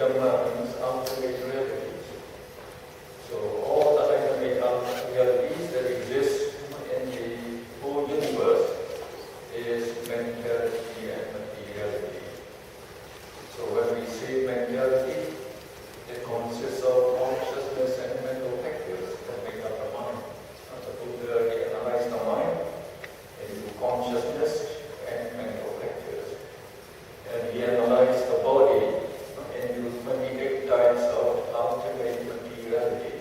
Abhidhamma means ultimate realities. So all the ultimate realities that exist in the whole universe is mentality and materiality. So when we say mentality, it consists of consciousness and mental factors that make up the mind. The Buddha, he analyzed the mind into consciousness and mental factors. And he analyzed the body into 28 types of ultimate materiality.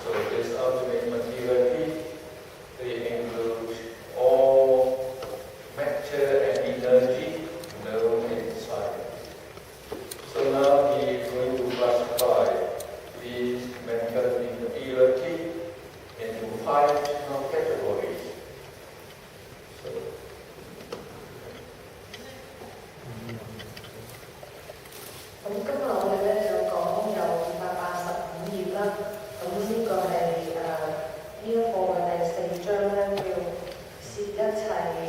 So this ultimate materiality, they include all matter and energy known in science. So now he is going to classify these mentality materiality into 5 categories. So, 咁今日我哋咧就講有285頁啦，咁呢個係呢一課嘅第4章咧，叫攝一切嘅。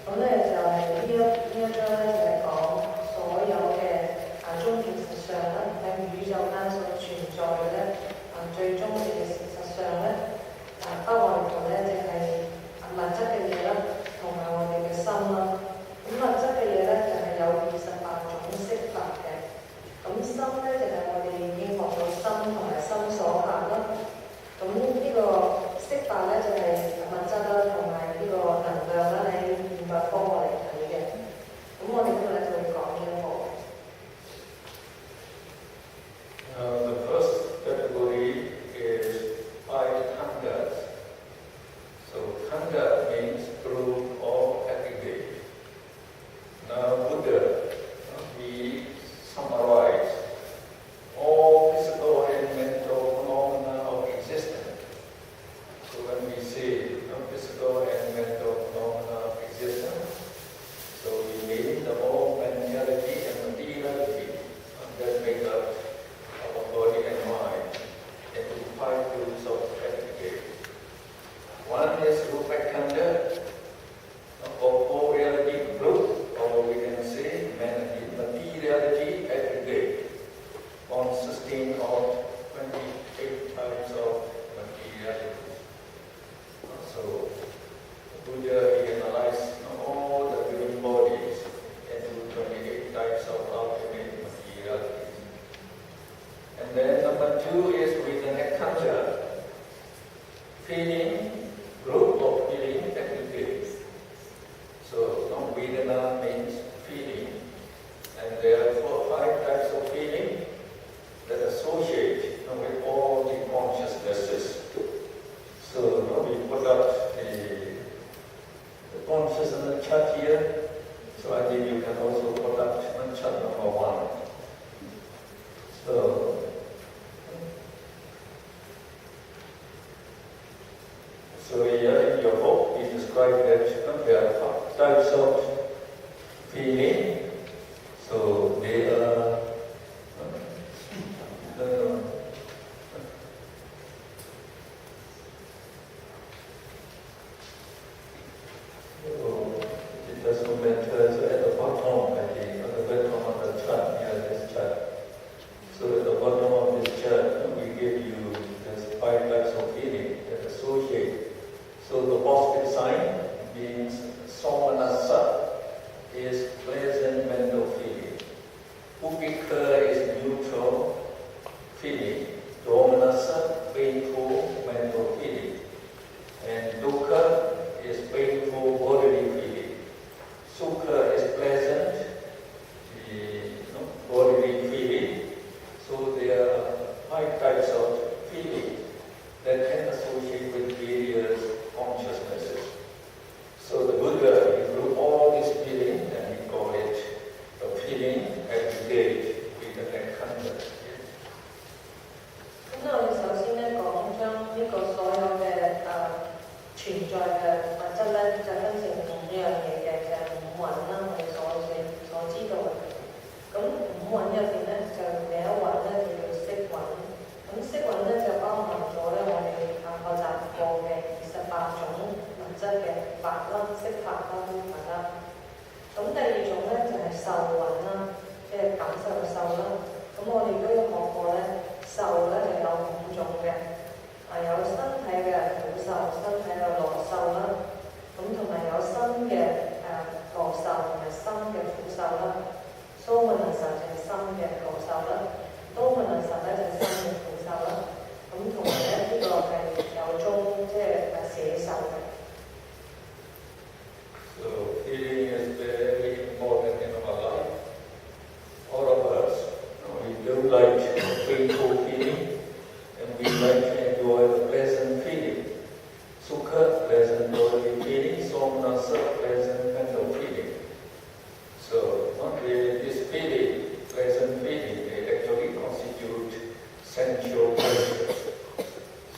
咁咧就係呢一章咧就係講所有嘅終極實相啦，喺宇宙間所存在嘅咧最終極嘅事實上咧不外乎咧就係物質嘅嘢啦，同埋我哋嘅心啦。咁物質嘅嘢咧就係有28種色法嘅。咁心咧就係我哋已經學到心同埋心所法啦。咁呢個色法咧就係物質啦，同埋呢個能量啦，喺現代科學嚟睇嘅。咁我哋今日咧就會講呢一個。The first category is 5 khandhas. So khandha means group or aggregate. Now Buddha, he summarized all physical and mental phenomena of existence. So when we say physical and mental phenomena of existence, so we mean the whole mentality and materiality that make up our body and mind into 5 groups of aggregate. One is rupa khandha, or reality group, or we can say materiality aggregate, consisting of 28 types of materialities. So Buddha, he analyzed all the living bodies into 28 types of ultimate materialities. And then number 2 is Vedana khandha, feeling, group of feeling aggregates. So Vedana means feeling, and there are 5 types of feeling that associate with all the consciousnesses. So we put up the consciousness chart here. So I think you can also put up chart number 1. So here in your book, we describe that there are 5 types of feeling. So they are it doesn't matter. So at the bottom, I think, at the bottom of the chart, here, this chart. So at the bottom of this chart, we give you this 5 types of feeling that associate. So the positive sign means somanasa is pleasant mental feeling. Upekha is neutral feeling. Domanasa, painful mental feeling. And dukkha is painful bodily feeling. Sukha is pleasant bodily feeling. So there are 5 types of feeling that can associate with various consciousnesses. So the Buddha, he group all these feelings and he called it the feeling aggregate with the khandha. 咁我哋首先咧講將呢個所有嘅存在嘅物質咧，就分成5樣嘢嘅，就係5蘊啦，我哋所知道嘅。咁5蘊入邊咧，就第一蘊咧叫做色蘊。咁色蘊咧就包含咗咧我哋學習過嘅28種物質嘅法啦、色法啦、法啦。咁第二種咧就係受蘊啦，即係感受嘅受啦。咁我哋都有學過咧，受咧就有5種嘅，有身體嘅苦受、身體嘅樂受啦，咁同埋有心嘅樂受同埋心嘅苦受啦。蘇門能受就係心嘅樂受啦，都門能受咧就係心嘅苦受啦。咁同埋咧呢個係有中即係捨受嘅。So feeling is very important in our life. All of us, we do like painful feeling, and we like to enjoy the pleasant feeling. Sukha, pleasant bodily feeling, somnasa, pleasant mental feeling. So this feeling, pleasant feeling, they actually constitute sensual pleasures.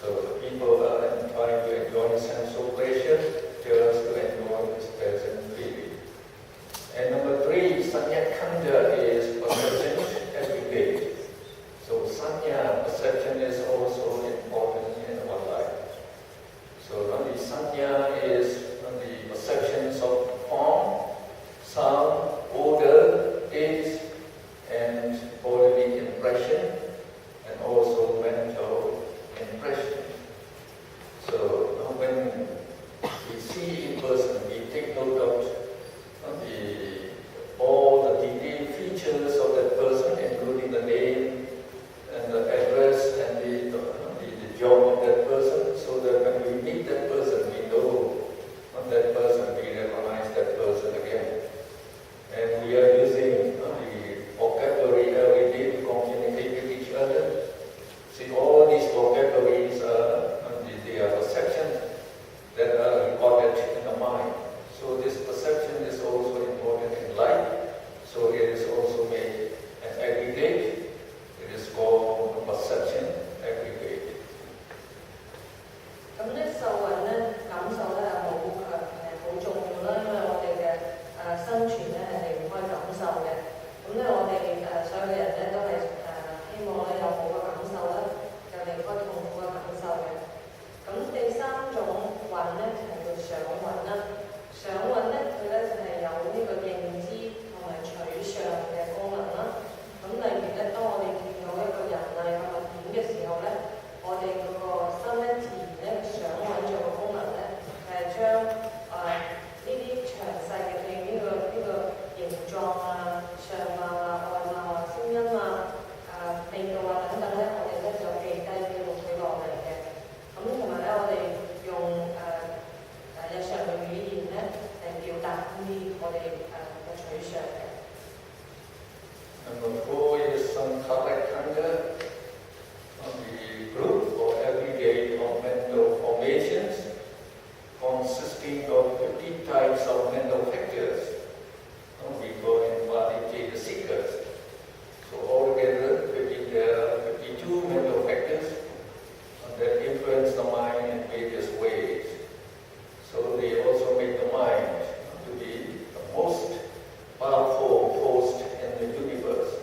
So people are trying to enjoy sensual pleasure just to enjoy this pleasant feeling. And number 3, sanya khanda is perception everyday. So sanya, perception is also important in our life. So the sanya is the perceptions of form, sound, odor, taste, and bodily impression, and also mental impression. So when we see in person, we take note of all the detailed features of that person, including the name and the address and the job of that person, so that when we meet that person, we know that person, we recognize that person again. And we are using the vocabulary every day to communicate with each other. See, all these vocabularies they are perceptions that are recorded in the mind. So this perception is also important in life. So it is also made an aggregate. It is called perception aggregate. 咁咧受運咧感受咧係好重要啦，因為我哋嘅生存咧係離唔開感受嘅。咁咧我哋所有嘅人咧都係希望咧有好嘅感受啦，又離開痛苦嘅感受嘅。咁第3種運咧就係叫想運啦。想運咧佢咧就係有呢個認知同埋取相嘅功能啦。咁例如咧，當我哋見到一個人啊有個物件嘅時候咧，我哋嗰個心咧自然咧想運做嘅功能咧係將呢啲詳細嘅譬如呢個形狀啊、相貌啊、外貌啊、聲音啊、味道啊等等咧，我哋咧就記低記錄佢落嚟嘅。咁同埋咧，我哋用日常嘅語言咧嚟表達呢啲我哋嘅取向嘅。Number 4 is sankhara khanda, the group or aggregate of mental formations consisting of 50 types of mental factors. We call in Pali the seekers. So altogether, there are 52 mental factors that influence the mind in various ways. So they also make the mind to be the most powerful force in the universe.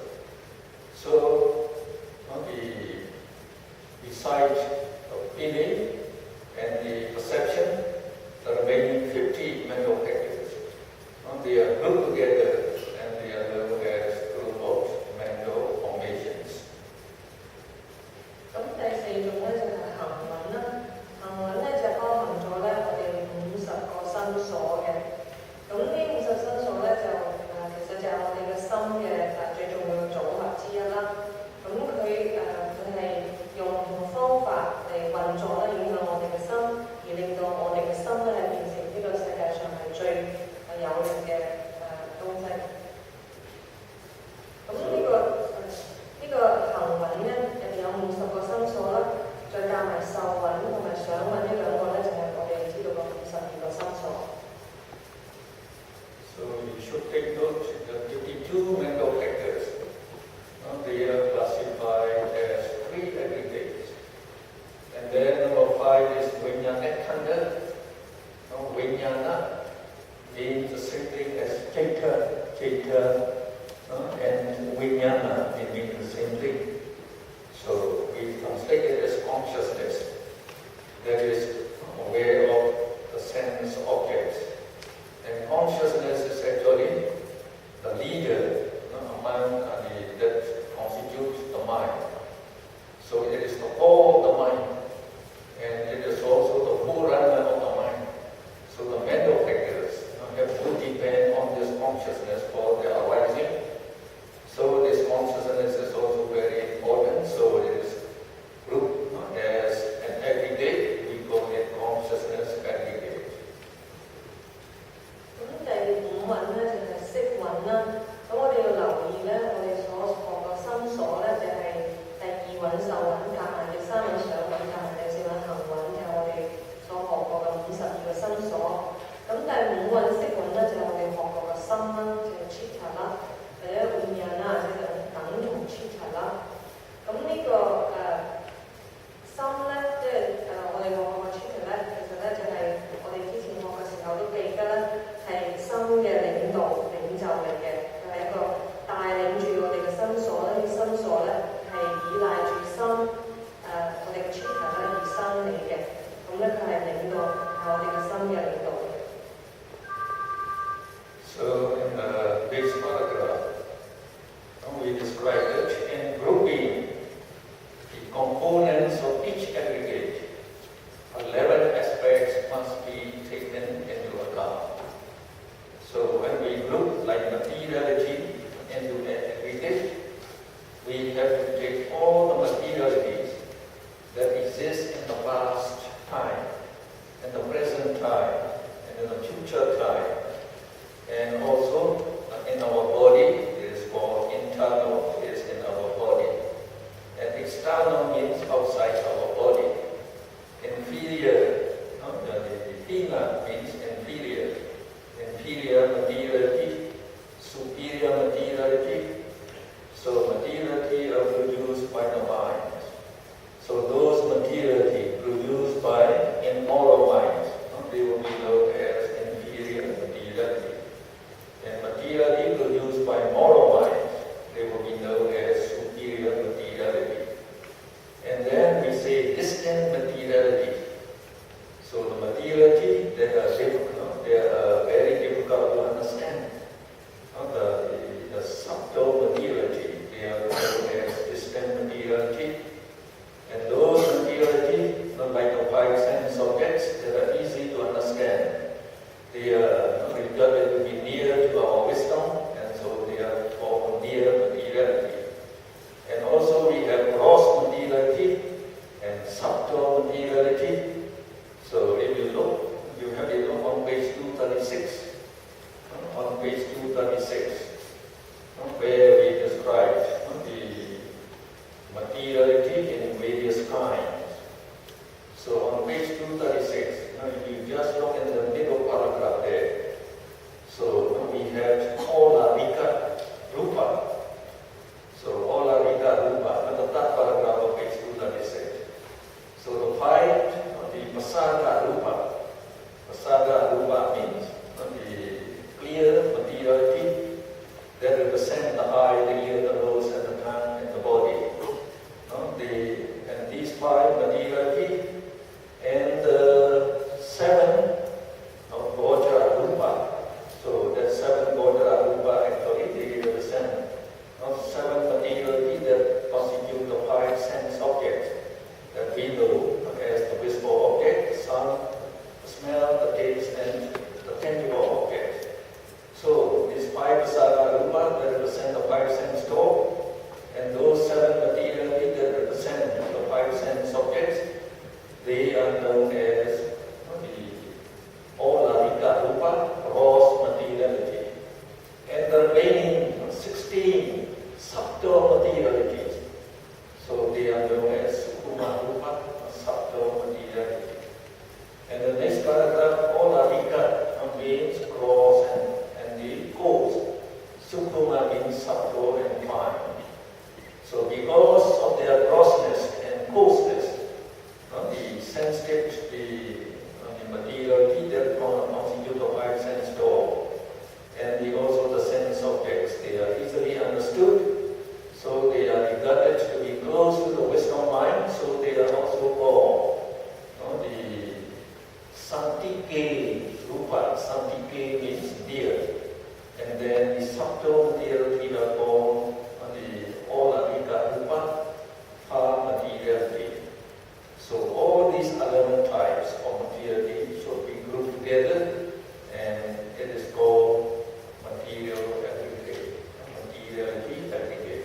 reality that we get.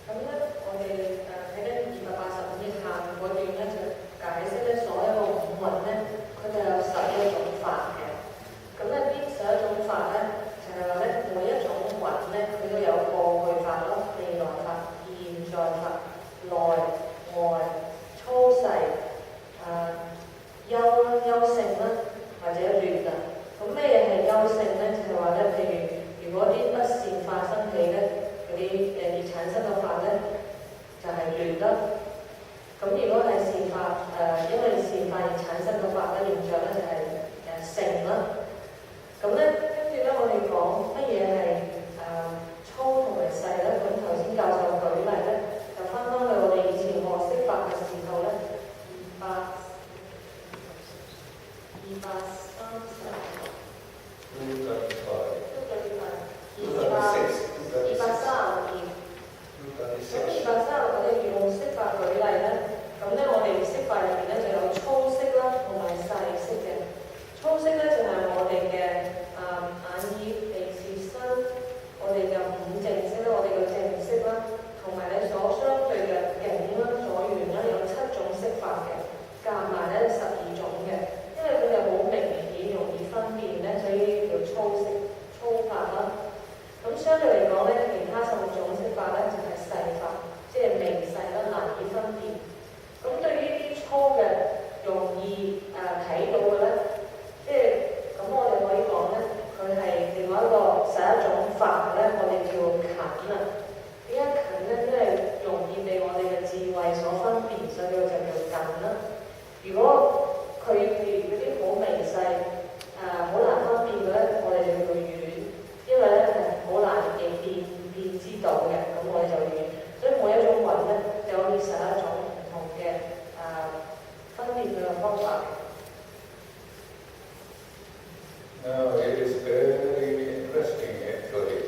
咁咧，我哋睇緊285頁下嗰段咧，就解釋咧所有嘅五蘊咧，佢就有11種法嘅。咁咧呢11種法咧，就係話咧每一種蘊咧，佢都有過去法咯、未來法、現在法、內外、粗細、優性啦，或者劣啦。咁咩嘢係優性咧？就係話咧，譬如果啲不善法生起咧，嗰啲而產生嘅法咧，就係劣啦。咁如果係善法因為善法而產生嘅法咧，現象咧就係成啦。咁咧跟住咧，我哋講乜嘢係粗同埋細咧？咁頭先教授舉例咧，就翻去我哋以前學識法嘅時候咧236我哋用識法舉例咧，咁咧我哋識法入邊咧就有粗識啦，同埋細識嘅。粗識咧就係我哋嘅眼耳鼻舌身，我哋嘅五淨識啦，我哋嘅淨識啦，同埋你所相對嘅境啦、所緣啦，有7種識法嘅，夾埋咧12種嘅。因為佢哋好明顯容易分辨咧，所以叫粗識粗法啦。咁相對嚟講咧，其他15種識法咧就係細法，即係微細啦，難以分辨。咁對於啲粗嘅容易睇到嘅咧，即係咁我哋可以講咧，佢係另外一個11種法咧，我哋叫近啊。點解近咧？因為容易被我哋嘅智慧所分辨，所以我就叫近啦。如果佢哋嗰啲好微細好難分辨嘅咧，我哋就叫遠，因為咧係好難辨知到嘅，咁我哋就遠。所以每一種蘊咧，就好似11種唔同嘅分辨佢嘅方法。Now it is very interesting actually.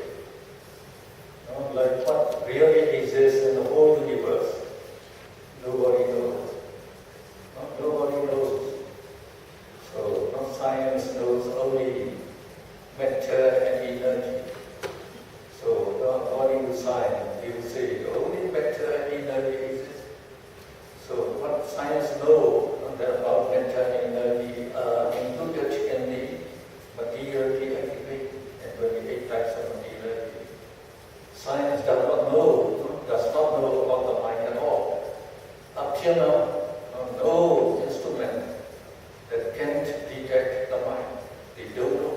Like what really exists in the whole universe, nobody knows. Nobody knows. So science knows only matter and energy. So according to science, you say only matter and energy exist. So what science knows about matter and energy are included in the materiality anyway, and 28 types of materiality. Science does not know about the mind at all. Up till now, no instrument that can detect the mind. They don't know.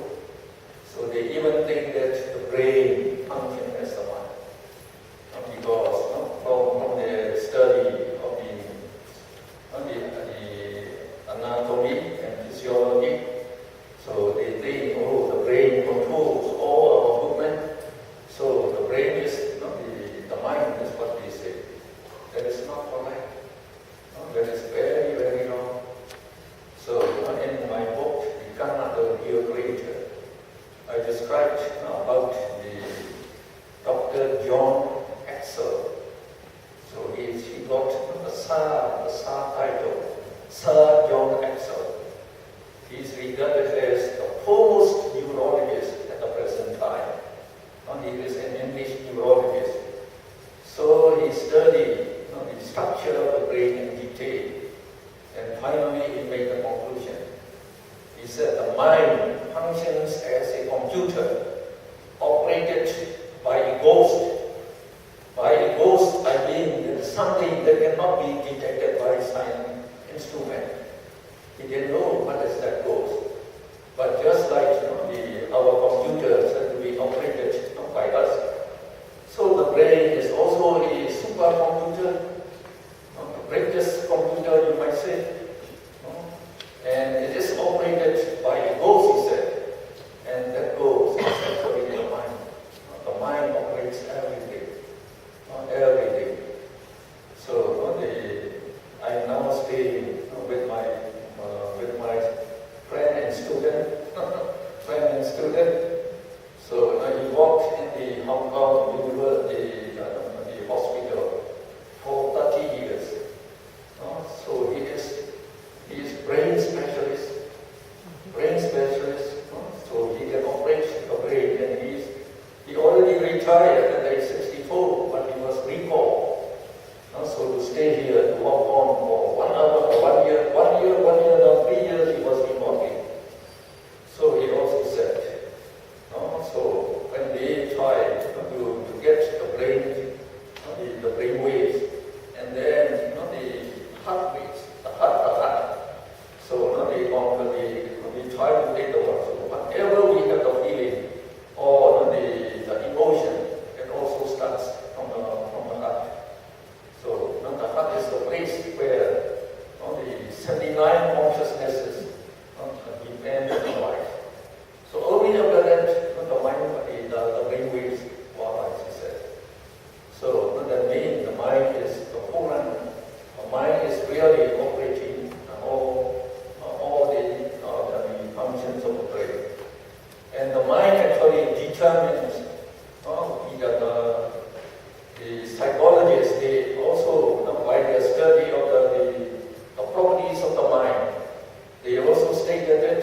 So they even think that the brain functions as the mind. Because from the study of the anatomy and physiology, so they think, the brain controls all our movement. So the brain is, the mind is what they say. That is not correct. That is very, very wrong. So in my book, Become the Real Creator, I described about the Dr. John Axel. So he got the Sir title, Sir John Axel. He is regarded as the foremost neurologist at the present time. He is an English neurologist. So he studied the structure of the brain in detail. And finally he made a conclusion. He said the mind functions as a computer operated by a ghost. By a ghost, I mean something that cannot be detected by science instrument. He didn't know what is that ghost. But just like our computers have to be operated by us, so the brain is also a supercomputer, the greatest computer you might say. And it is operated by a ghost, he said. And that ghost is actually the mind. The mind operates everything. Everything. So I'm now staying with my friend and student. So he worked in the Hong Kong University, the hospital for 30 years. So he is brain specialist. So he can operate the brain and he determines that the psychologists, they also, by their study of the properties of the mind, they also stated that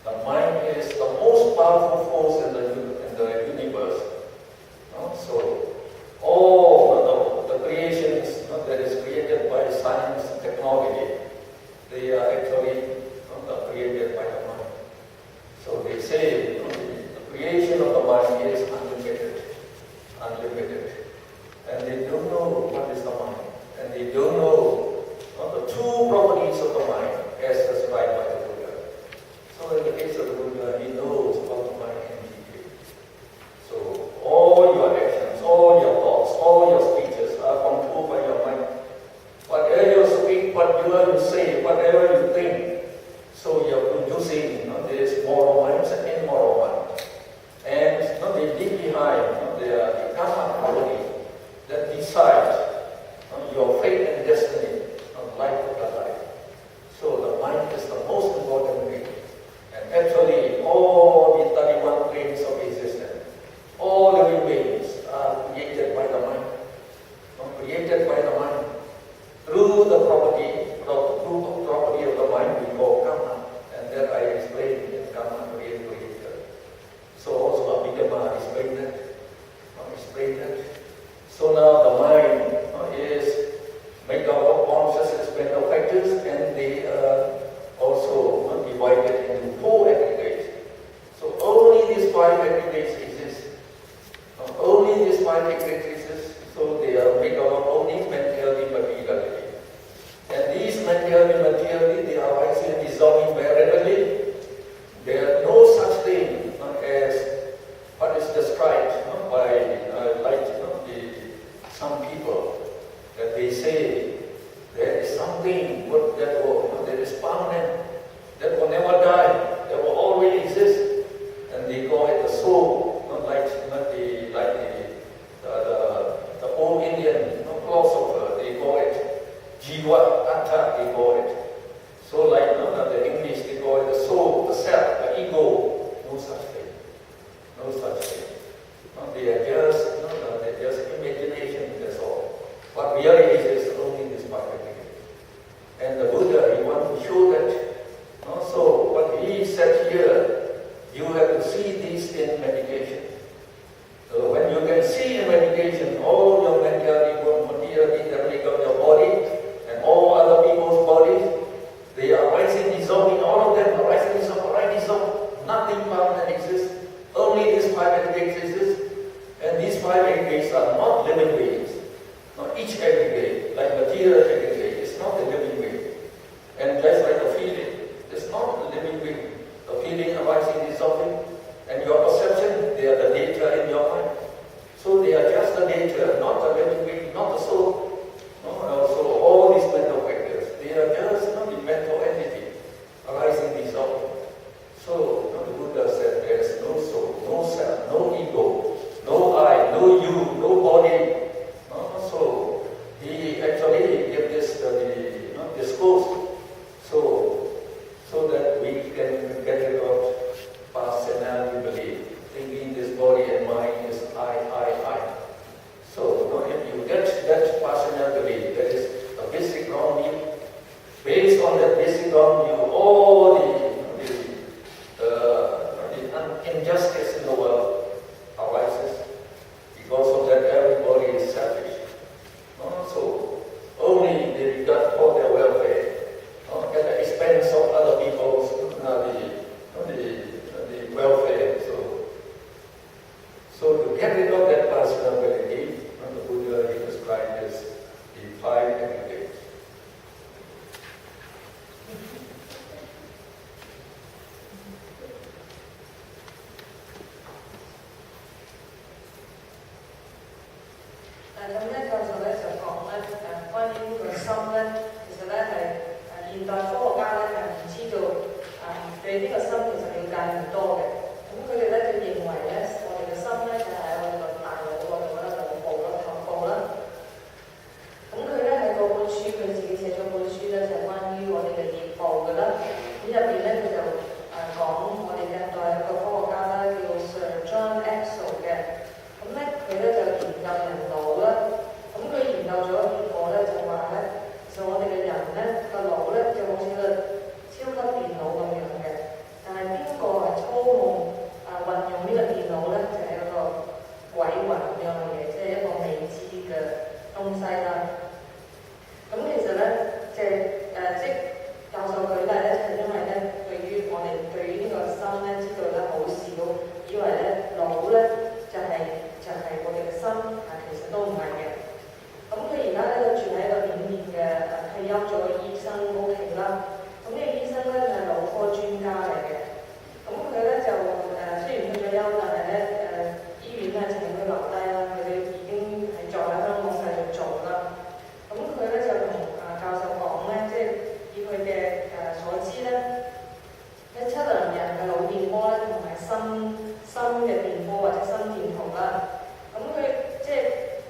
the mind is the most powerful force in the universe. So all the creations that is created by science and technology, they are actually created by the mind. So they say the creation of the mind is unlimited. And they don't know what is the mind. And they don't know the true properties of the mind as described by the Buddha. So in the case of the Buddha, he knows about the mind in detail. So all your actions, all your thoughts, all your speeches are controlled by your mind. Whatever you speak, whatever you say, whatever you think, so you're producing this moral minds and immoral minds. And they leave behind their karma quality that decides your fate and destiny of life after life. So the mind is the most important thing. And actually all the 31 planes of existence, all living beings are created by the mind. Created by the mind. Through the property of the mind we call karma. And that I explained in karma creator. So also Abhidhamma explained that. So now the mind is made up of consciousness mental factors, and they are also divided into 4 aggregates. So only these 5 aggregates exist. Only these 5 aggregates exist. So they are made up of only mentality, materiality. And these mentality, materiality, they are actually dissolving very readily. There is no such thing as what is described by some people, that they say there is something that is permanent, that will never die, that will always exist, and they call it the soul, like the old Indian philosopher, they call it jiva, atta, they call it. So like the English, they call it the soul, the self, the ego. No such thing. No such thing. They are just imagination, that's all. What really is only this perfect thing. And the Buddha, he wants to show that. So what he said here, you have to see this in meditation. So when you can see in meditation all your mentality, materiality that make up your body and all other people's bodies, they are rising, dissolving, all of them are rising, dissolving, nothing permanent exists. Only these 5 aggregates exist. And these 5 aggregates are not living beings. Each aggregate, like material aggregate, is not a living being. And just like a feeling, it's not a living being. The feeling arising, dissolving, and your perception, they are the data in your mind. So they are just the data, not the living being, not the soul. So all these mental factors, they are just the mental entity arising, dissolving. So the Buddha said there is no soul, no self, no ego, no I, no you, no body. So he actually gave this discourse so that we can get rid of personality belief, thinking this body and mind is I. So if you get that personality belief, that is a basic wrong view. Based on that basic wrong view, all the injustice in the world arises. Because of that, everybody is selfish. So only they regard for their welfare at the expense of other people's the welfare. So to get rid of that personality, the Buddha he described as the 5 aggregates.入邊咧佢就講我哋近代有個科學家啦，叫 Sir John 電圖啦。咁佢即係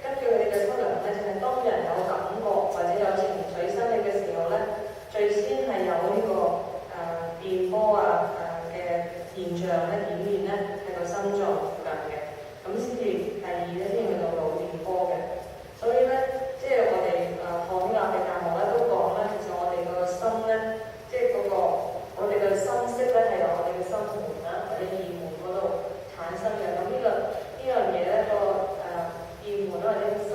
根據佢哋嘅測量咧，就係當人有感覺或者有情緒生起嘅時候咧，最先係有呢個電波嘅現象咧顯現咧喺個心臟附近嘅，咁先至第二咧先去到腦電波嘅。所以咧，即係我哋學呢個阿毗達摩咧都講咧，其實我哋個心咧，即係嗰個我哋嘅心識咧係由我哋嘅心門啦或者意門嗰度產生嘅。咁呢樣嘢咧個意門啦或者心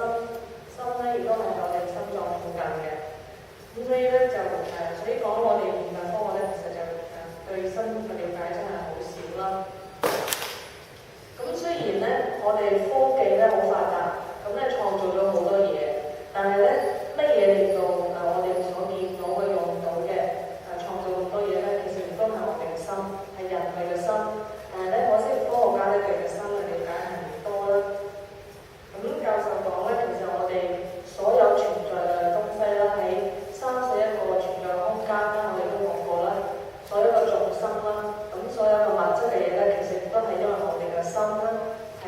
咧亦都係我哋心臟附近嘅。咁所以咧就所以講我哋現代科學咧，其實就對心嘅了解真係好少啦。咁雖然咧我哋科技咧好發達，咁咧創造咗好多嘢，但係咧乜嘢令到我哋所見到嘅用到嘅創造咁多嘢咧，其實亦都係我哋嘅心，係人類嘅心。但係咧可惜科學家咧對嘅心嘅了解係唔多啦。咁教授講咧，其實我哋所有存在嘅東西啦，喺31個存在空間啦，我哋都講過啦，所有嘅眾生啦，咁所有嘅物質嘅嘢咧，其實亦都係因為我哋嘅心啦係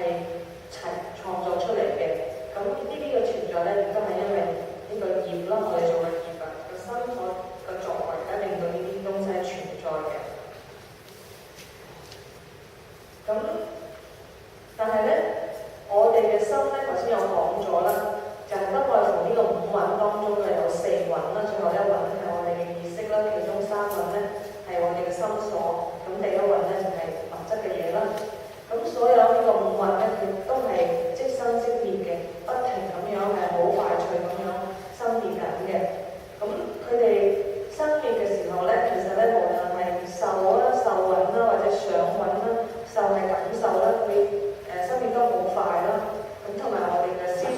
創造出嚟嘅。咁呢啲嘅存在咧，亦都係因為呢個業啦，我哋做嘅業個心所嘅作為咧，令到呢啲東西存在嘅。咁但係咧，我哋嘅心咧，頭先有講咗啦，就係不外乎呢個5蘊當中嘅有4蘊啦，最後1蘊咧係我哋嘅意識啦，其中3蘊咧係我哋嘅心所，咁第1蘊咧就係物質嘅嘢啦。咁所有呢個5蘊咧，佢都係即生即滅嘅，不停咁樣係好快脆咁樣生滅緊嘅。咁佢哋生滅嘅時候咧，其實咧無論係受啦、受蘊啦，或者想蘊啦，受係感受啦，佢生滅得好快啦。咁同埋我哋嘅思想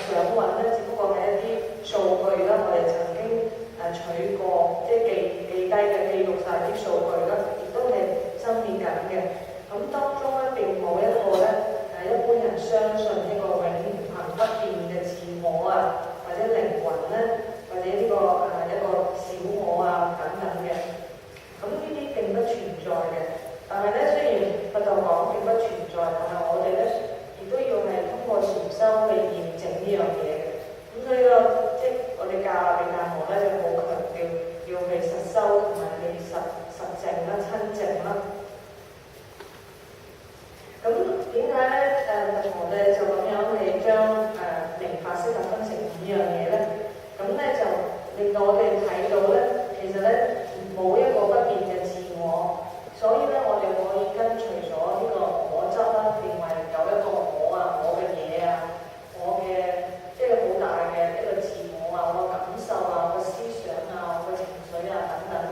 想蘊咧，只不過係一啲數據啦，我哋曾經取過，即係記低嘅記錄晒啲數據啦，亦都係生滅緊嘅。咁當中咧並冇一個咧一般人相信呢個永恆不變嘅自我啊，或者靈魂咧，或者呢個一個小我啊等等嘅。咁呢啲並不存在嘅。但係咧，雖然佛就講並不存在，但係我哋咧亦都要係通過禪修去驗證呢樣嘢嘅。咁所以即係我哋教阿毗達摩咧就好強調要去實修同埋去實證啦、親證啦。咁點解咧？佛陀咧就咁樣係將明法釋法分成5樣嘢咧？咁咧就令到我哋睇到咧，其實咧冇一個不變嘅自我，所以咧我哋可以跟隨咗呢個我執啦，認為有一個我啊，我嘅嘢啊，我嘅即係好大嘅一個自我啊，我嘅感受啊，我嘅思想啊，我嘅情緒啊等等，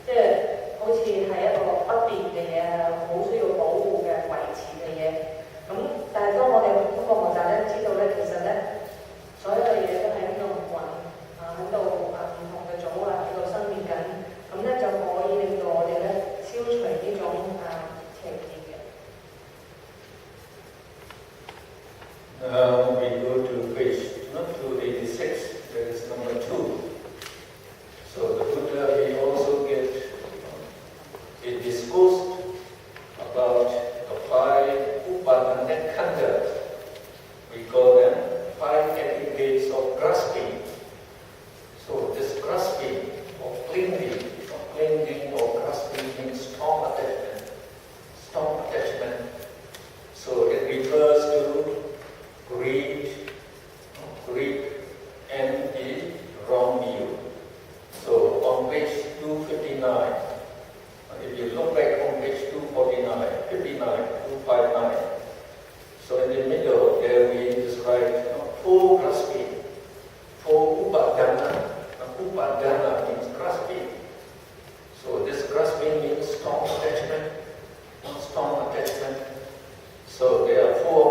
即係好似係一個不變嘅嘢，係好需要保護嘅、維持嘅嘢。咁但係當我哋通過學習咧，知道咧，其實咧所有嘅嘢都係喺度運喺度唔同嘅組喺度生滅緊，咁咧就可以令到我哋咧消除呢種邪見嘅。We go to page 286, that is number 2. So the Buddha, he also it discussed about the 5 upadana khandhas. We call them 5 aggregates of grasping. So this grasping or clinging or grasping means strong attachment. So it refers to greed and the wrong view. So on page 259, if you look back on page 249, 59, 259, so in the middle there we describe 4 grasping, 4 upadana. Upadana means grasping. So this grasping means strong attachment. So there are 4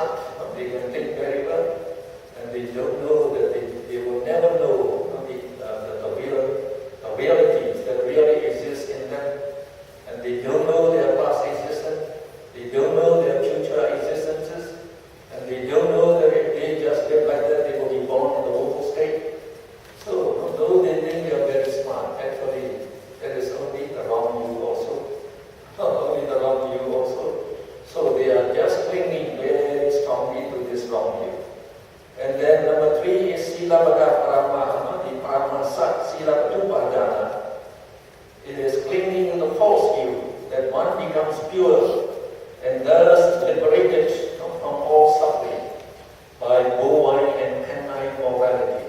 smart, they can think very well, and they don't know that they will never know the realities that really exist in them, and they don't know their past existence, they don't know their future existences, and they don't know that if they just live like that, they will be born in the woeful state. So, though they think they are very smart, actually, that is only the wrong view also. Only the wrong view also. So they are just clinging very strongly to this wrong view. And then number 3 is Silappada Parama, the Paramasat Silapatupadana. It is clinging to the false view that one becomes pure and thus liberated from all suffering by bovine and canine morality.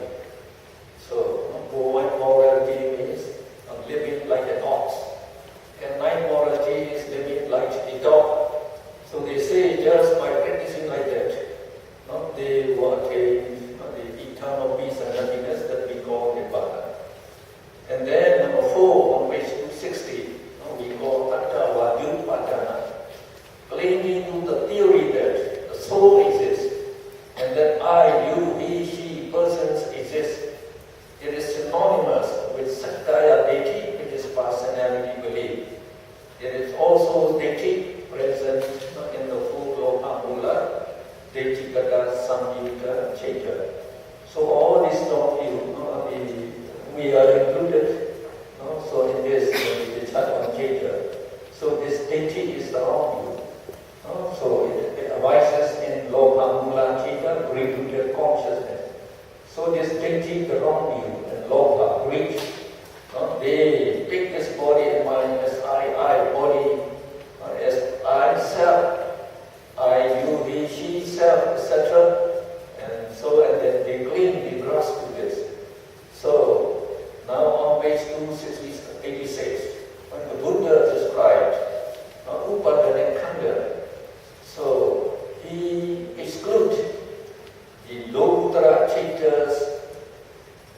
So bovine morality means living like an ox. Canine morality is living like a dog. So they say just by practicing like that, they will attain the eternal peace and happiness that we call Nibbana. And then number 4 on page 260, we call Atta Vadyupadana, clinging to the theory that the soul exists and that I, you, he, she, persons exist. It is synonymous with Sakkaya Detti, which is personality belief. It is also Detti present in the full Lokamula, Detti Gata Samyuta Cheta. So all these we are included so in this the chart on Cheta. So this Detti is the wrong view. So it arises in Lokamula Cheta, great consciousness. So this Detti, the wrong view, and Loka, greed, they take this body and mind as I, body, as I, self, I, you, he, she, self, etc. And then they cling, they grasp to this. So now on page 286, when the Buddha described Upadana Kanda, so he excludes the Lokuttara Citas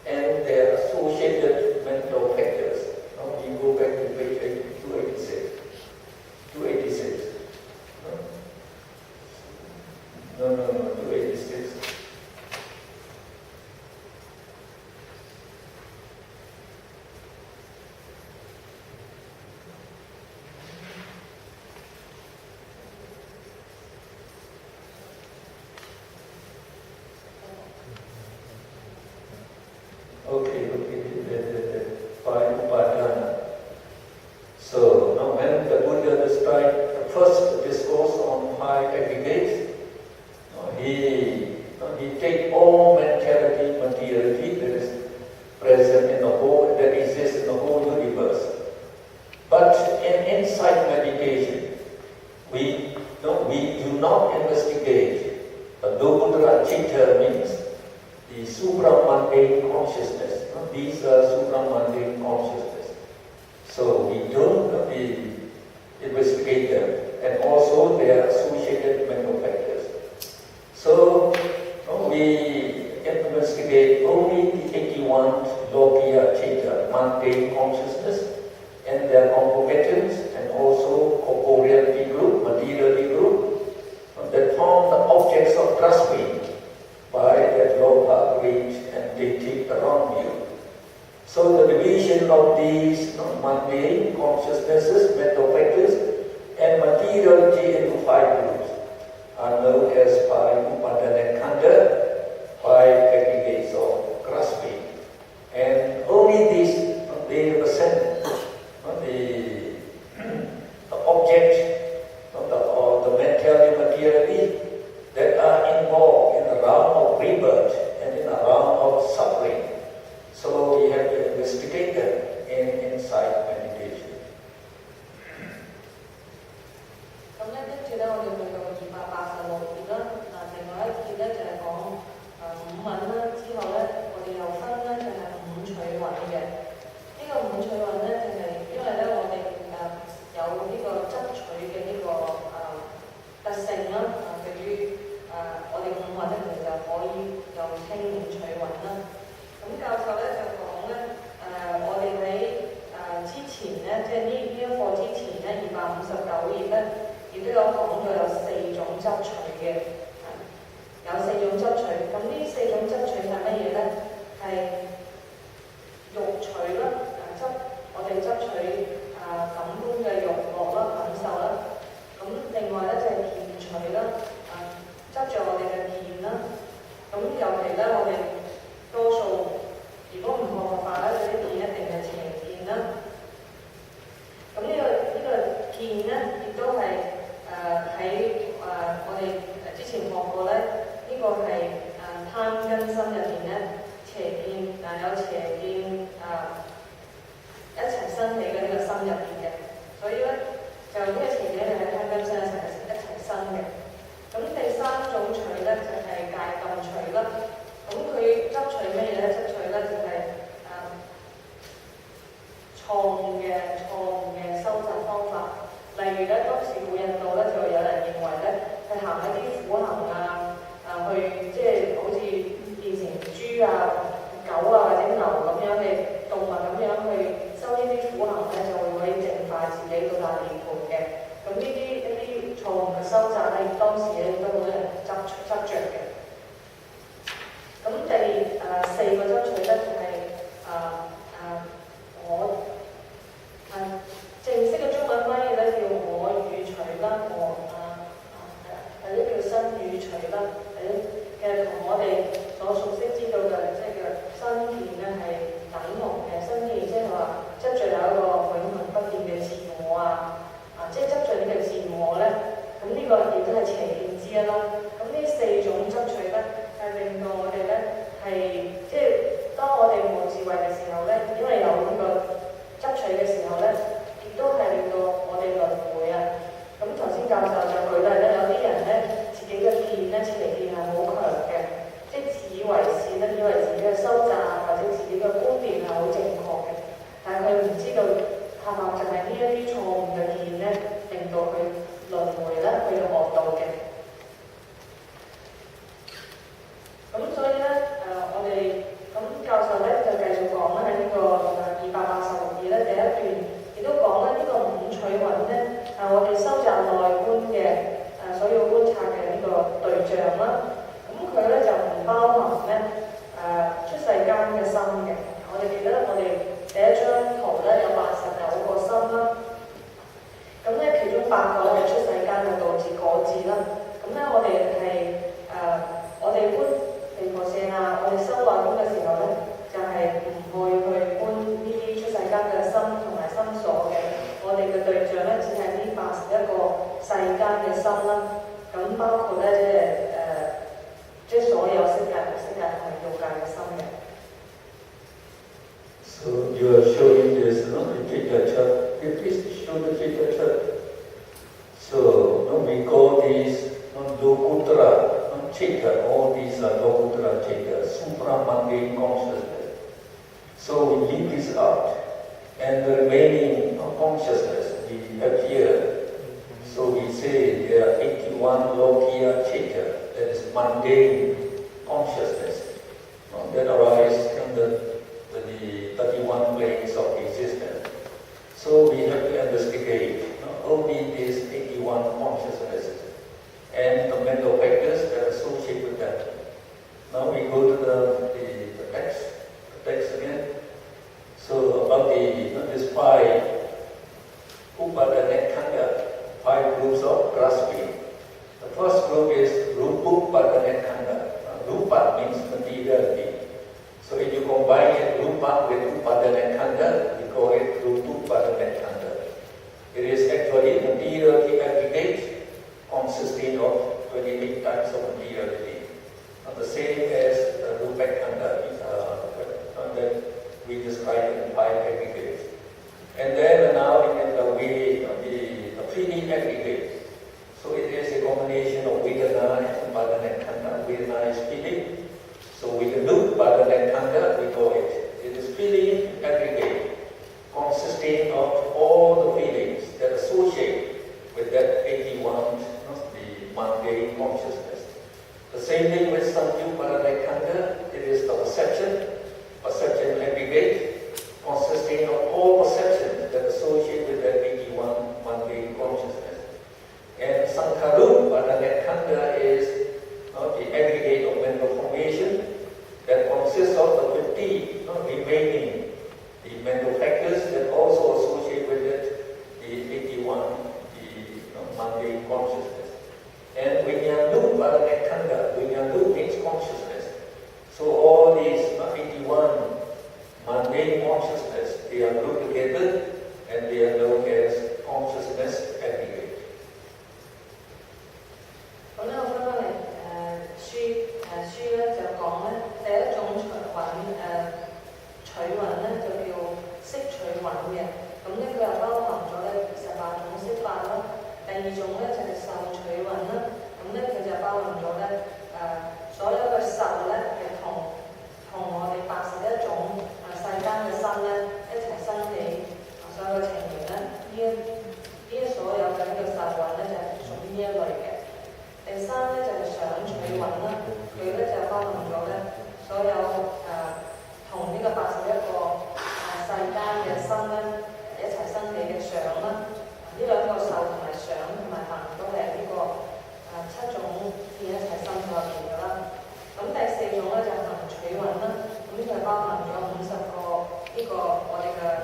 and their associated mental factors. Now we go back to page 286. 286. No, 286. Okay, the five upadana. So now when the Buddha described the first discourse on 5 aggregates, he take all mentality, materiality that is present in the whole, that exists in the whole universe. But in insight meditation, we do not investigate the Lokuttara Citta means the supramundane consciousness. These are supramundane consciousness. So we don't investigate them, and also their associated mental factors. So we investigate only the 81 Lokiya Citta, mundane consciousness, and their concomitants, and also corporeality group, materiality group, that form the objects of grasping by that Loka, greed, and they take the wrong view. So the division of these mundane consciousnesses, mental factors, and materiality into 5 groups are known as 5 upadana khandha, 5 aggregates of grasping. And only these, they represent the object or the mentality, materiality that are involved in the realm of rebirth and in the realm of suffering. So we have to investigate them in insight meditation. 咁咧，跟住咧，我哋去到286頁啦。另外一頁咧就係講五蘊啦。之後咧，我哋又分咧就係五取蘊嘅。呢個五取蘊咧就係因為咧我哋有呢個執取嘅呢個特性啦。對於我哋五蘊咧，其實就可以又稱五取蘊啦。咁教授咧就講咧我哋喺之前咧，即係呢一課之前咧，259頁咧，亦都有講到有4種執取嘅。有4種執取。咁呢4種執取係乜嘢呢？係欲取啦，我哋執取感官嘅欲樂啦、感受啦。咁另外咧就係見取啦，執著我哋嘅見啦。咁尤其咧，我哋多數如果唔學佛法咧，嗰啲見一定係邪見啦。咁呢個見咧，亦都係喺我哋之前學過咧，呢個係貪根心入邊咧邪見，有邪見一齊生起嘅呢個心入邊嘅，所以咧就呢個邪見係喺貪根心一齊生嘅。咁第3種取咧就係戒禁取啦。咁佢執取咩嘢咧？執取咧就係錯誤嘅收集方法。例如咧，當時古印度咧就有人認為咧，係行一啲苦行去即係好似變成豬啊、狗啊或者牛咁樣嘅動物咁樣去修呢啲苦行咧，就會可以淨化自己到達涅槃嘅。咁呢啲一啲錯誤嘅收集咧，當時咧都好多人執着嘅。咁第4個執取咧就係我正式嘅中文翻譯咧叫我語取啦，或者叫身語取啦。其實同我哋所熟悉知道嘅即係嘅身見咧係等同嘅。身見即係話執著有一個永恆不變嘅自我即係執著呢個自我咧。咁呢個亦都係邪見之一啦。咁呢4種執取咧係令到我哋咧係即係當我哋冇智慧嘅時候咧，因為有呢個執取嘅時候咧，亦都係令到我哋輪迴啊。咁頭先教授就舉例咧，有啲人咧自己嘅見咧邪見係好強嘅，即係自以為是咧，以為自己嘅修習或者自己嘅觀念係好正確嘅，但係佢唔知道係咪就係呢一啲錯誤嘅見咧，令到佢輪迴咧去到惡道嘅。咁所以咧我哋咁教授咧就繼續講啦，喺呢個286頁咧第一段亦都講咧呢個5取蘊咧我哋收集內觀嘅所要觀察嘅呢個對象啦。咁佢咧就唔包含咧出世間嘅心嘅。我哋記得我哋第一張圖咧有89個心啦。咁咧其中8個咧係出世間嘅果字啦。咁咧我哋係我哋觀地婆舍我哋收內觀嘅時候咧，就係唔會去觀呢啲出世間嘅心同埋心所嘅。我哋嘅對象咧只係呢81個世間嘅心啦。咁包括咧即係所有色界同色界同埋欲界嘅心嘅。So you are showing this, the figure chart. Please show the figure chart. So we call these Lokuttara Chitta. All these are Lokuttara Chitta, supramundane consciousness. So we leave this out, and the remaining consciousness we have here. So we say there are 81 Lokiya Chitta, that is mundane consciousness, that arises from the 31 planes of existence. So we have to investigate only these 81 consciousnesses and the mental factors that are associated with that. Now we go to the text again. So about this 5 Upadana Khanda, 5 groups of grasping. The first group is Rupa-Upadana Khanda. Rupa means materiality. So if you combine it, Rupa with Upadana Khanda, we call it Rupa-Upadana Khanda. It is actually materiality aggregate consisting of 28 types of materiality. The same as Rupa Khanda that we describe in 5 aggregates. And then now we get the feeling aggregate. So it is a combination of Vedana and Upadana Khanda. Vedana is feeling. So we can do Upadana Khanda, we call it. It is feeling aggregate consisting of all the feelings that associate with that 81, the mundane consciousness. The same thing with Sanju Paradikanda, it is the perception aggregate consisting of all perceptions that associate with that 81 mundane consciousness. And Sankharu Paradikanda is the aggregate 間嘅心咧一齊生起嘅想啦。呢兩個受同埋想同埋行都係呢個七種變一齊心入邊嘅啦。咁第四種咧就係行取蘊啦，咁就包含咗50個呢個我哋嘅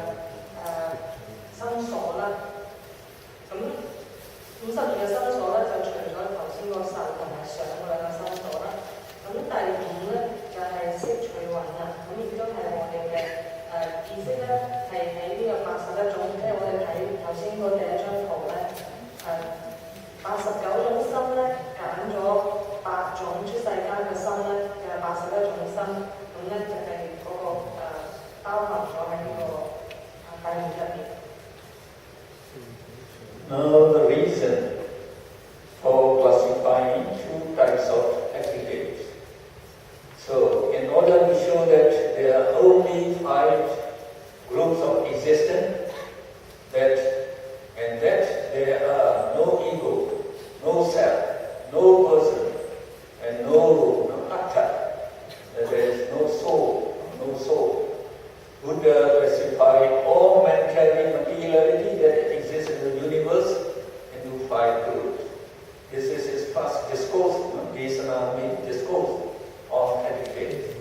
心所啦。咁52個心所咧就除咗頭先個受同埋想嗰兩個心所啦。咁第5咧就係識取蘊啦，咁亦都係我哋嘅意識咧係喺呢個81種，即係我哋睇頭先嗰第一張圖咧89種心咧揀咗8種出世間嘅心咧，就係81種心，咁咧就係嗰個包含咗喺呢個第5入邊。Now the reason for classifying two types of aggregates. So in order to show that there are only 5 groups of existence, that there are no ego, no self, no person, and no atta, that there is no soul. Buddha classified all man-carrying materiality that exists in the universe into 5 groups. This is his first discourse, Desana means discourse on aggregates.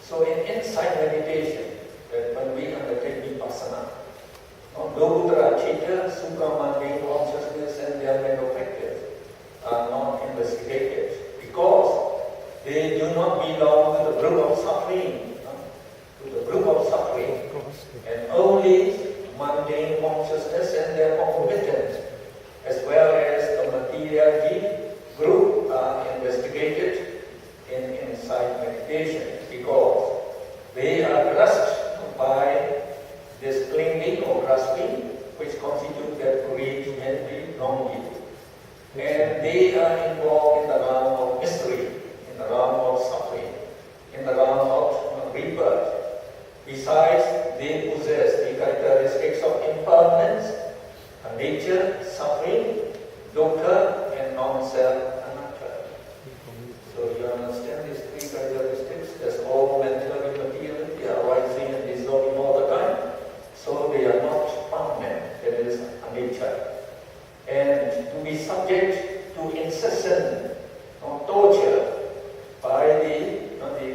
So in insight meditation, that when we undertake vipassana, Lokuttara Chitta, Sukha, mundane consciousness and their manufactures are not investigated because they do not belong to the group of suffering, and only mundane consciousness and their concomitants, as well as the materiality group are investigated in insight meditation because they are grasped by this clinging or grasping which constitutes their greed, envy, longing. And they are involved in the realm of mystery, in the realm of suffering, in the realm of rebirth. Besides, they possess the characteristics of impermanence, nature, suffering, dukkha, and non-self, anatta. So you understand these 3 characteristics? That's all mental and material. They are rising and dissolving all the time. So they are not permanent. That is anicca. And to be subject to incessant torture by the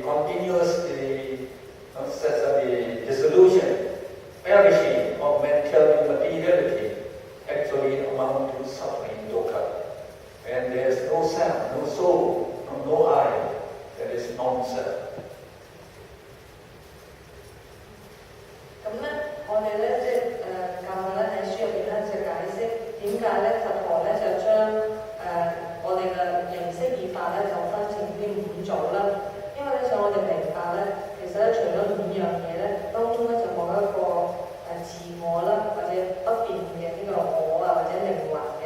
continuous the dissolution, perishing of mental materiality actually amount to suffering, dukkha. And there is no self, no soul, no I, that is non-self. 咁咧，我哋咧即係教嘅咧喺書入邊咧就解釋點解咧佛陀咧就將我哋嘅形色意法咧就分成呢5組啦。因為咧想我哋明白咧，其實咧除咗5樣嘢咧，當中咧就冇一個自我啦，或者不變嘅呢個我啊，或者靈魂嘅。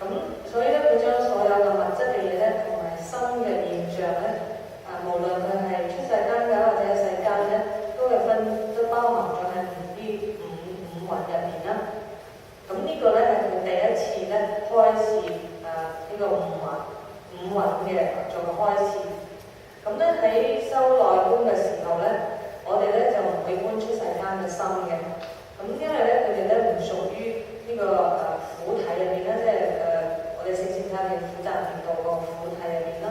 咁所以咧，佢將所有嘅物質嘅嘢咧，同埋心嘅現象咧，無論佢係出世間㗎或者世間咧，都包含咗喺呢五蘊入邊啦。咁呢個咧係佢第一次咧開始呢個五蘊嘅做個開始。咁咧喺修內觀嘅時候咧，我哋咧就唔會觀出世間嘅心嘅。咁因為咧佢哋咧唔屬於呢個苦體入邊咧，即係我哋聖善法嘅苦集滅道個苦體入邊啦。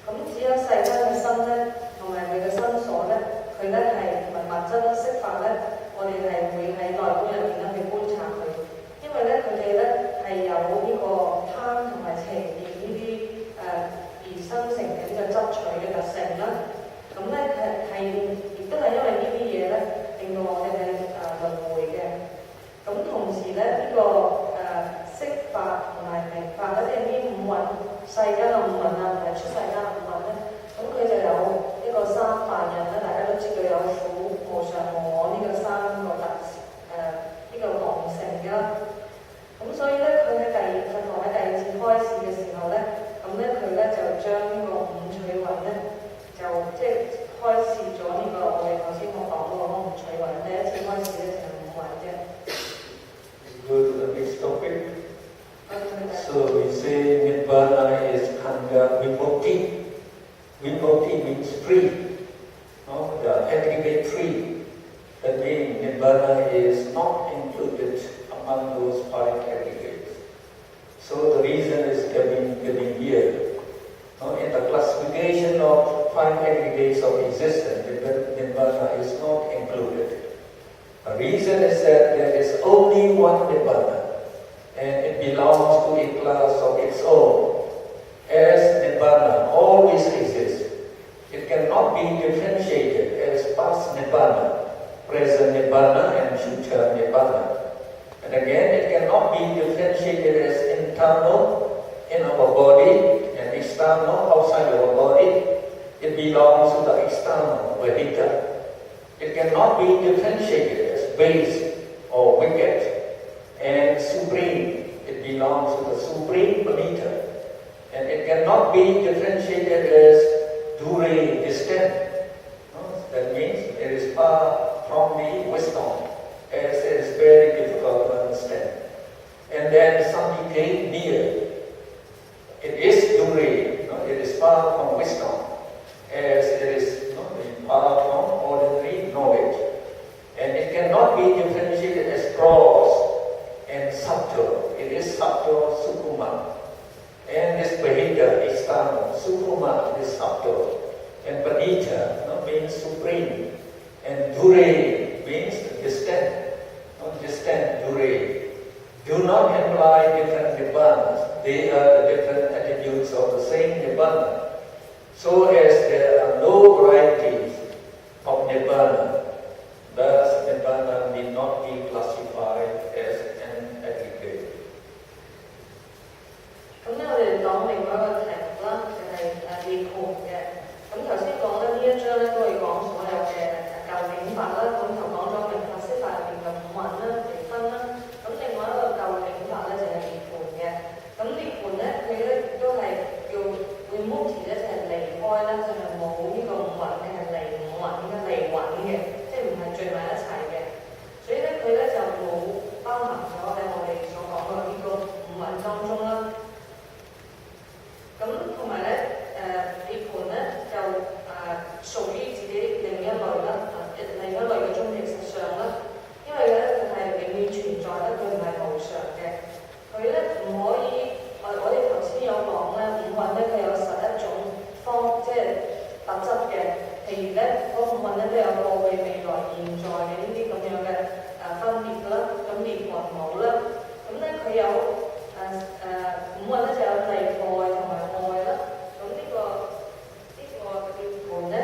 咁只有世間嘅心咧，同埋佢嘅心所咧，佢咧係同埋物質色法咧，我哋係會喺內觀入邊咧去觀察佢，因為咧佢哋咧係有呢個貪同埋情念呢啲而生成嘅呢個執取嘅特性啦。咁咧亦都係因為呢啲嘢咧，令到我哋係輪迴嘅。咁同時咧呢個色法同埋名法咧，即係呢五蘊世間嘅五蘊啊，同埋出世間嘅五蘊咧，咁佢就有一個三法印啦。大家都知道有苦、無常、無我呢個3個呢個共性嘅啦。咁所以咧，佢喺佛陀喺第2次開示嘅時候咧，咁咧佢咧就將呢個五取蘊咧，就即係開示咗呢個我哋頭先我講嗰個五取蘊。第一次開示咧就係五蘊啫。Go to the next topic. So we say Nibbana is Khanda Vimukti. Vimukti means free. The aggregate free. That means Nibbana is not included among those 5 aggregates. So the reason is given here. In the classification of 5 aggregates of existence, Nibbana is not included. The reason is that there is only one Nibbana, and it belongs to a class of its own. As Nibbana always exists, it cannot be differentiated as past Nibbana, present Nibbana, and future Nibbana. And again, it cannot be differentiated as internal in our body and external outside our body. It belongs to the external, Vedita. It cannot be differentiated as base or wicked and supreme. It belongs to the supreme, Vedita. And it cannot be differentiated as dure, distant. That means it is far from the wisdom, as it is very difficult to understand. And then samhite, near. It is dure, it is far from wisdom, as it is far from ordinary knowledge. And it cannot be differentiated as gross and subtle. It is subtle, sukuma. And this Vedita, external, sukuma is subtle. And Padita means supreme. And dure means distant. Distant, dure. Do not imply different Nibbanas. They are the different attributes of the same Nibbana. So as there are no varieties of Nibbana, thus Nibbana need not be classified as an aggregate. 咁咧，我哋講另外一個題目啦，就係涅槃嘅。咁頭先講咧，呢一章咧都會講所有嘅究竟法啦。咁就講咗明法釋法入邊嘅五蘊啦、離分啦。咁另外一個究竟法咧就係涅槃嘅。咁涅槃咧，佢咧亦都係叫 remove 咧，就係離開啦，就係冇呢個五蘊嘅，係離五蘊嘅、離蘊嘅，即係唔係聚埋一齊嘅。所以咧，佢咧就冇包含咗喺我哋所講嘅呢個五蘊當中啦。咁同埋咧，涅槃咧就屬於自己另一類啦，另一類嘅終極實相啦。因為咧佢係永遠存在啦，佢唔係無常嘅。佢咧唔可以，我哋頭先有講咧，五蘊咧佢有11種即係特質嘅。譬如咧，嗰五蘊咧都有過去、未來、現在嘅呢啲咁樣嘅分別啦。咁涅槃冇啦。咁咧佢有五蘊咧就有離愛同埋愛啦。咁呢個涅槃咧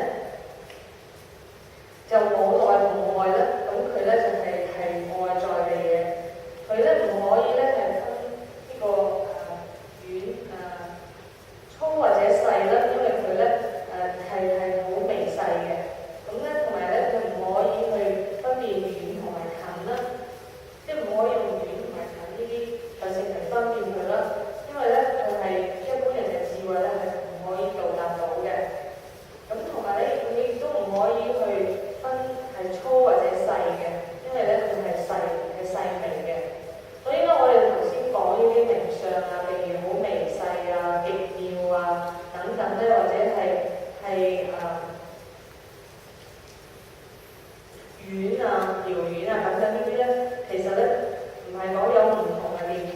就冇內同愛啦。咁佢咧就係外在嘅嘢。佢咧唔可以咧係分呢個遠粗或者細啦，因為佢咧係好微細嘅。咁咧同埋咧佢唔可以去分辨遠同埋近啦，即係唔可以用遠同埋近呢啲嚟成嚟分辨佢啦。因為咧佢係一般人嘅智慧咧係唔可以到達到嘅。咁同埋咧佢亦都唔可以去分係粗或者細嘅，因為咧佢係細微嘅。所以咧我哋頭先講呢啲名相啊，譬如好微細啊、極妙啊等等咧，或者係遠啊、遙遠啊等等呢啲咧，其實咧唔係講有唔同嘅涅槃，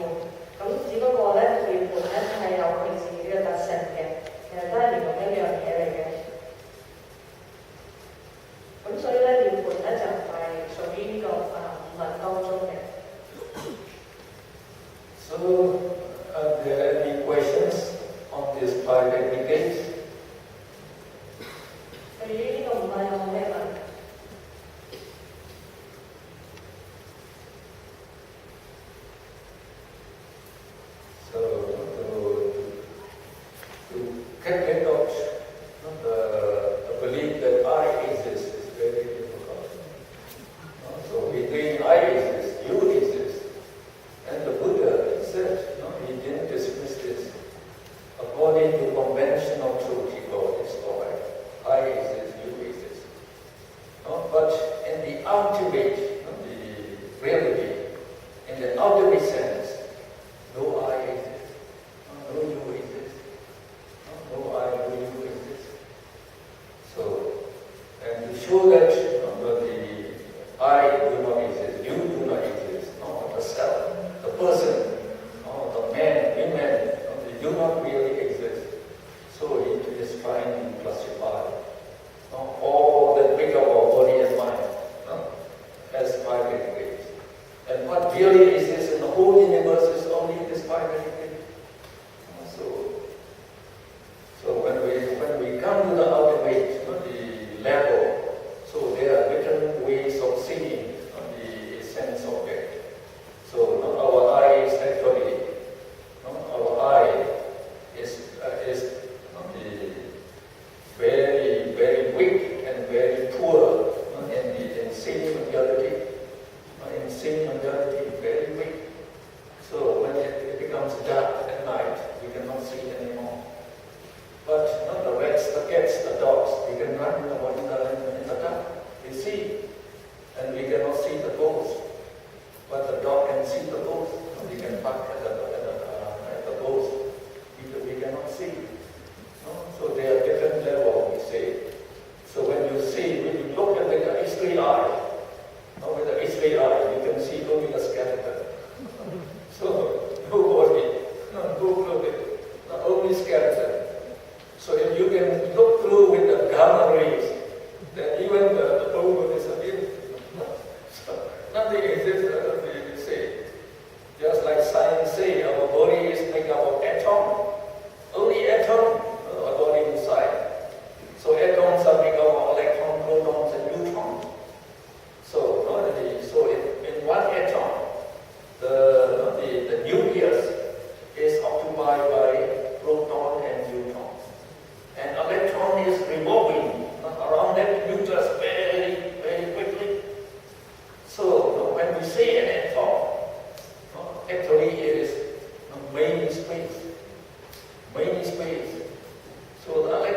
咁只不過咧涅槃咧係有佢自己嘅特性嘅，其實都係連同一樣嘢嚟嘅。咁所以咧涅槃咧就唔係屬於呢個五蘊當中嘅。So, are there any questions on this 5 aggregates? 對於呢個五蘊有冇咩問題？ So, to get rid of the belief that I exist is very difficult. So, between I exist, you exist, and the Buddha said, he didn't dismiss this. According to conventional truth, he called this story. I exist, you exist. But in the ultimate, the reality, in the ultimate sense, no I exist, no you exist, no I, no you exist. So, and to show that the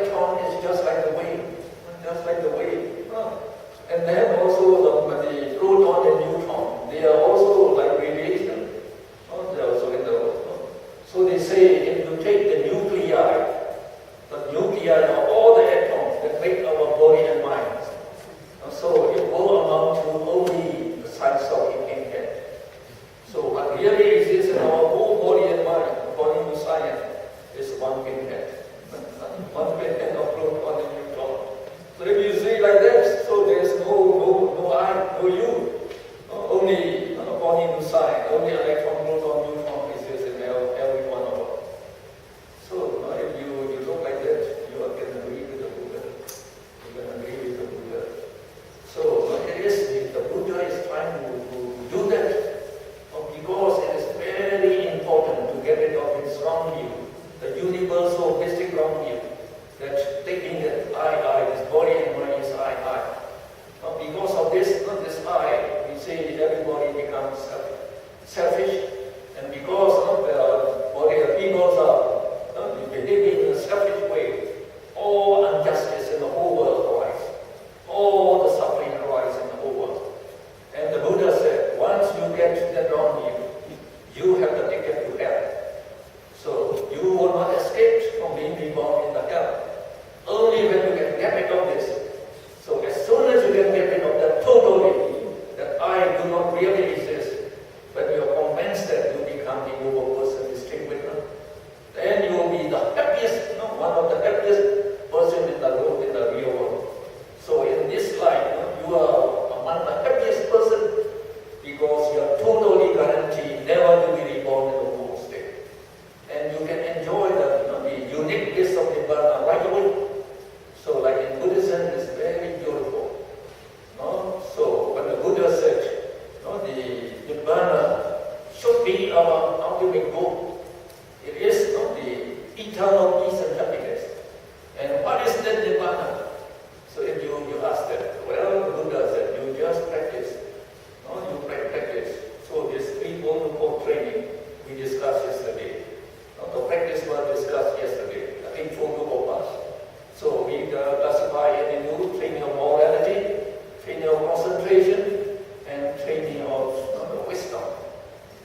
electron is just like the wave, just like the wave. And then also the proton and neutron, they are also like radiation. They are also in the so they say if you take the nuclei of all the atoms that make our body and mind, so it will amount to only the size of a pinhead. So what really exists in our whole body and mind, according to science, is one pinhead. One pinhead of proton and neutron. So if you say like that, so there's no I, no you. Only, according to science, only electron, proton, neutron exists in every one of us. So if you look like that, you can agree with the Buddha. You can agree with the Buddha. So it is, the Buddha is trying to do that because it is very important to get rid of this wrong view, the universal mystic wrong view, that thinking that I, this body and mind is I. Because of this I, we say everybody becomes selfish, and because of the body, the people are behaving in a selfish way, all injustice in the whole world arises, all the suffering arises in the whole world. And the Buddha said, once you get that wrong view, you have the ticket to hell. So you will not escape from being reborn in the hell. Only when you can get rid of this. So as soon as you can get rid of that totally, that I do not really exist, when you are convinced that you become the noble person, distinct witness, then you will be the happiest, one of the happiest person in the real world. So in this life, you are among the happiest person because you are totally guaranteed never to be reborn in the world state. And you can enjoy the unique bliss of Nibbana right away. So like in Buddhism, it's very beautiful. So when the Buddha said, the Nibbana should be our ultimate goal. It is the eternal peace and happiness. And what is that Nibbana? So if you ask that, well, the Buddha said, you just practice. You practice. So this threefold training we discussed yesterday. The practice was discussed yesterday. The Eightfold Noble Path. So we classify it into training of morality, training of concentration, and training of wisdom.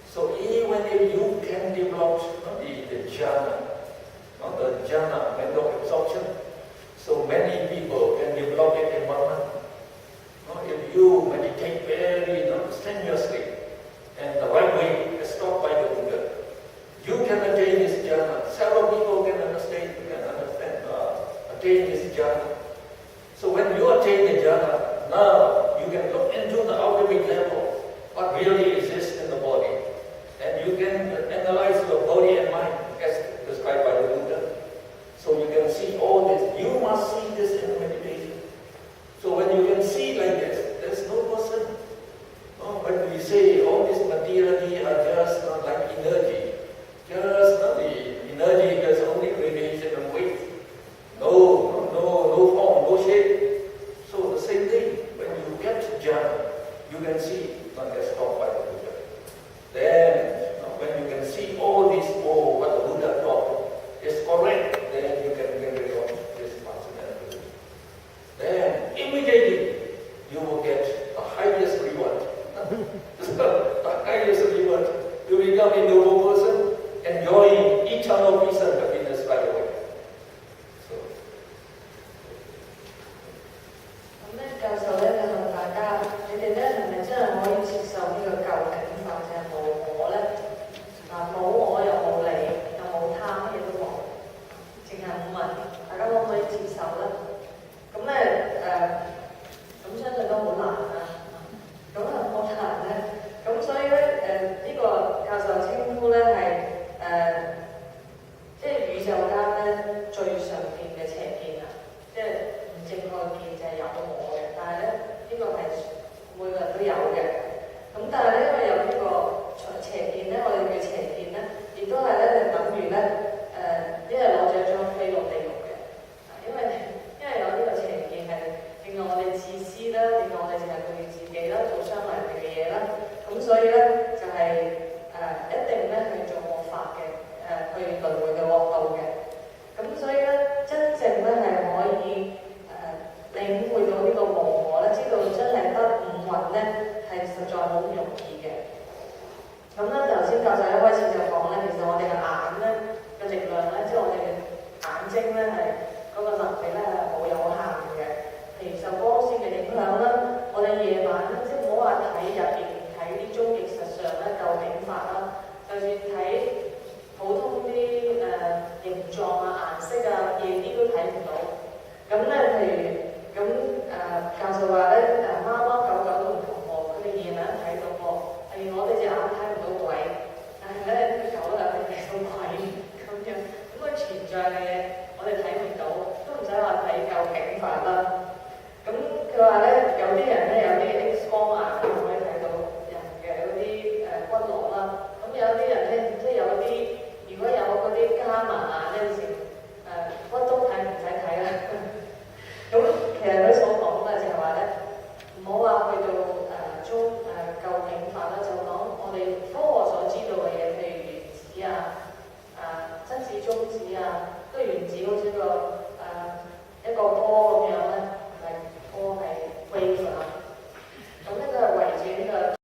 So even if you can develop the jhana, mental absorption, so many people can develop it in 1 month. If you meditate very strenuously and the right way, as taught by the Buddha, you can attain this jhana. Several people can understand, attain this jhana. So when you attain the jhana, now you can look into the ultimate level, what really exists in the body. And you can analyze your body and mind as described by the Buddha. So you can see all this. You must see this in meditation. So when you can see like this, there's no person. When we say all this materiality are just not like energy, just the energy is only radiation and weight. No form, no shape. So the same thing, when you get jhana, you can see not as taught by the Buddha. Then when you can see all this, what the Buddha taught is correct, then you can get rid of this personality. Then immediately you will get the highest reward. The highest reward. You become a noble person, enjoying eternal peace and happiness right away. So. 咁咧，教授咧就問大家，你哋咧係咪真係可以接受呢個究竟法，就係無我咧？冇我又冇你，又冇他，乜嘢都冇，淨係五蘊。大家可唔可以接受咧？咁咧咁相信都好難啦。咁好難咧。咁所以咧呢個教授稱呼咧係即係宇宙間咧最常見嘅邪見啊！即係唔正確嘅見就係有我嘅，但係咧呢個係每個人都有嘅。咁但係咧因為有呢個邪見咧，我哋叫邪見咧，亦都係咧等於咧一日攞住一張飛落地獄嘅。因為有呢個邪見係令到我哋自私啦，令到我哋淨係顧住自己啦，做傷害人哋嘅嘢啦。咁所以咧就係一定咧去做惡法嘅，去輪迴嘅惡道嘅。咁所以咧真正咧係教授一開始就講咧，其實我哋嘅眼咧嘅力量咧，即係我哋嘅眼睛咧係嗰個能力咧係好有限嘅。譬如受光線嘅影響啦，我哋夜晚咧即係唔好話睇日影睇啲中譯實上咧究竟法啦，就算睇普通啲形狀啊、顏色啊，夜啲都睇唔到。咁咧譬如咁教授話咧貓貓狗狗都唔同喎，佢哋夜晚睇到喎。例如我哋隻眼睇唔到鬼，但係咧啲狗咧睇到鬼咁樣，咁佢存在嘅嘢我哋睇唔到，都唔使話睇究竟法啦。咁佢話咧有啲人咧有啲 X 光眼可以睇到人嘅嗰啲骨骼啦，咁有啲人咧即係有啲如果有嗰啲加盲眼咧，時骨都睇唔使睇啦。咁其實佢所講嘅就係話咧，唔好話去到究竟法啦，就講我哋科學所知道嘅嘢，譬如原子啊、質子、中子啊，個原子好似一個波咁樣啦，